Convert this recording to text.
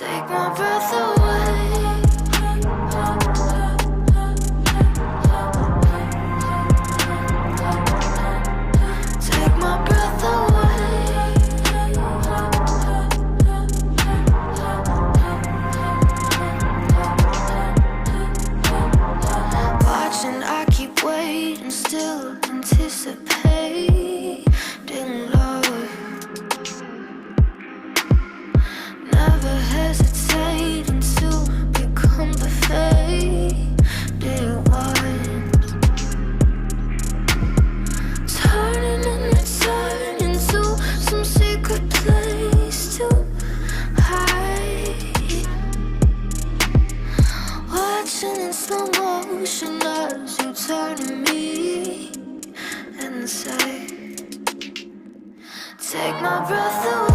Take my breath away. Take my breath away. Watching, I keep waiting, still anticipating love. Never hesitating to become the faded one. Turning and returning to some secret place to hide. Watching in slow motion as you turn to me and say, take my breath away.